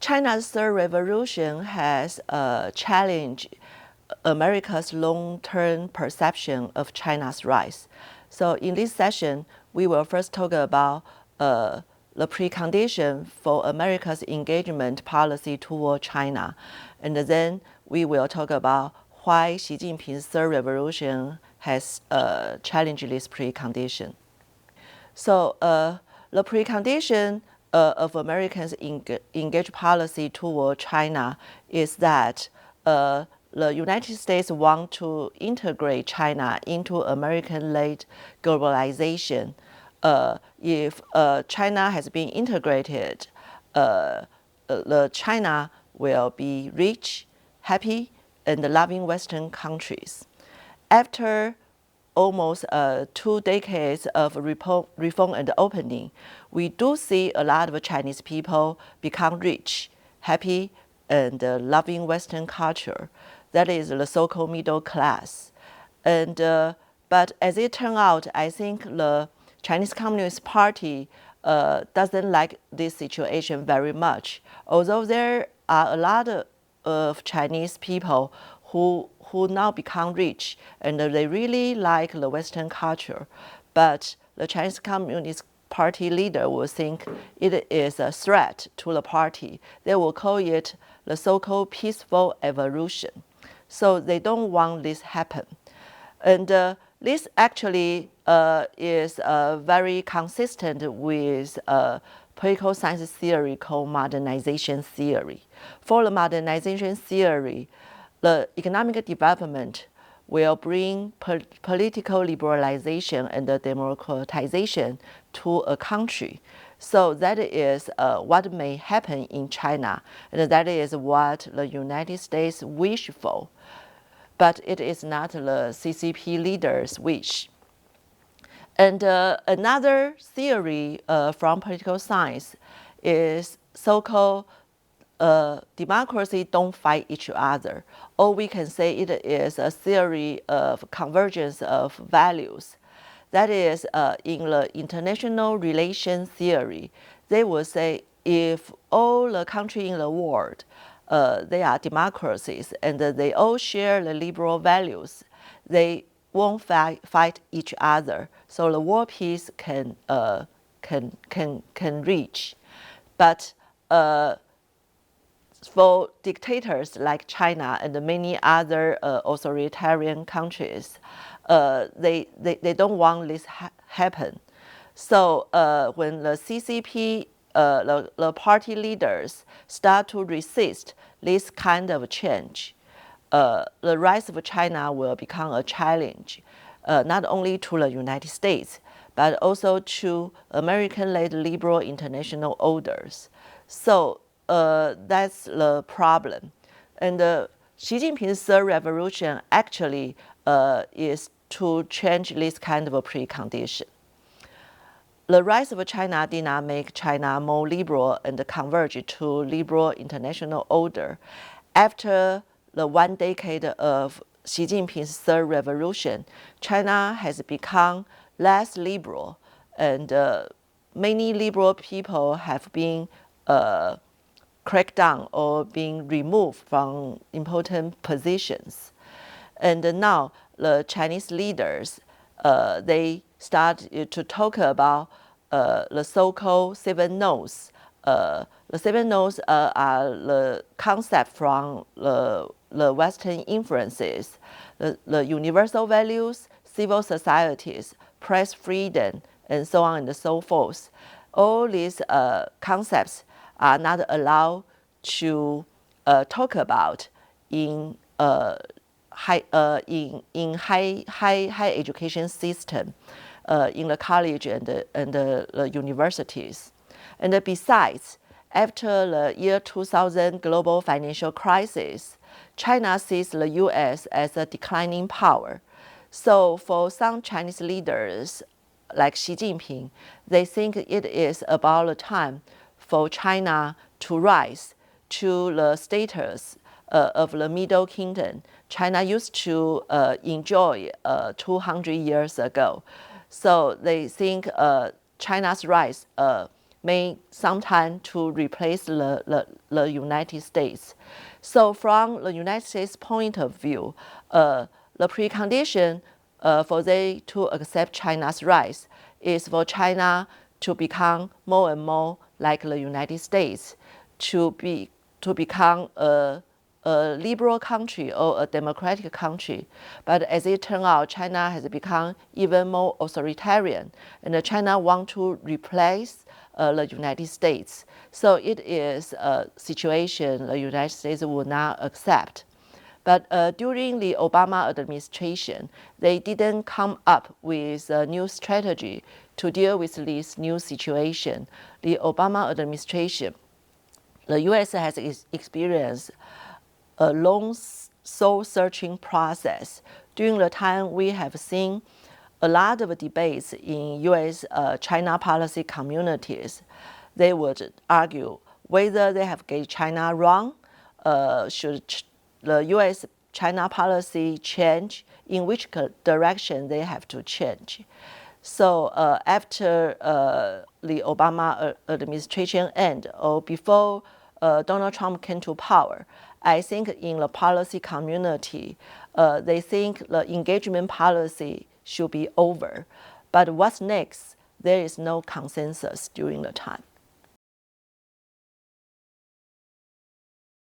China's third revolution has challenged America's long-term perception of China's rise. So in this session, we will first talk about the precondition for America's engagement policy toward China. And then we will talk about why Xi Jinping's third revolution has challenged this precondition. So the precondition of Americans' engaged policy toward China is that the United States want to integrate China into American-led globalization. If China has been integrated, China will be rich, happy, and loving Western countries. After almost 2 decades of reform and opening, we do see a lot of Chinese people become rich, happy, and loving Western culture. That is the so-called middle class. And but as it turned out, I think the Chinese Communist Party doesn't like this situation very much. Although there are a lot of Chinese people who now become rich and they really like the Western culture, but the Chinese Communist Party leader will think it is a threat to the party. They will call it the so-called peaceful evolution. So they don't want this happen. And this actually is very consistent with political science theory called modernization theory. For the modernization theory, the economic development will bring political liberalization and democratization to a country. So that is what may happen in China, and that is what the United States wish for. But it is not the CCP leaders' wish. And another theory from political science is so-called democracy don't fight each other. Or we can say it is a theory of convergence of values. That is, in the international relations theory, they will say if all the countries in the world they are democracies and they all share the liberal values, they won't fight each other. So the world peace can reach. But for dictators like China and many other authoritarian countries, they don't want this happen. So when the CCP, the party leaders start to resist this kind of change, the rise of China will become a challenge, not only to the United States, but also to American-led liberal international orders. So that's the problem. And Xi Jinping's third revolution actually is to change this kind of a precondition. The rise of China did not make China more liberal and converge to liberal international order. After the 1 decade of Xi Jinping's third revolution, China has become less liberal, and many liberal people have been cracked down or being removed from important positions. And now the Chinese leaders, they start to talk about the so-called 7 no's. The 7 no's are the concept from the Western influences, the universal values, civil societies, press freedom, and so on and so forth. All these concepts are not allowed to talk about in high education system, in the college and the universities. And besides, after the year 2000 global financial crisis, China sees the U.S. as a declining power. So for some Chinese leaders, like Xi Jinping, they think it is about the time for China to rise to the status of the Middle Kingdom China used to enjoy 200 years ago. So they think China's rise may sometime to replace the United States. So from the United States point of view, the precondition for they to accept China's rise is for China to become more and more like the United States, to become a liberal country or a democratic country. But as it turns out, China has become even more authoritarian, and China wants to replace the United States. So it is a situation the United States will not accept. But during the Obama administration, they didn't come up with a new strategy to deal with this new situation. The Obama administration, the U.S. has experienced a long soul-searching process. During the time, we have seen a lot of debates in U.S. China policy communities. They would argue whether they have get China wrong, should the U.S. China policy change, in which direction they have to change. So after the Obama administration end, or before Donald Trump came to power, I think in the policy community, they think the engagement policy should be over. But what's next? There is no consensus during the time.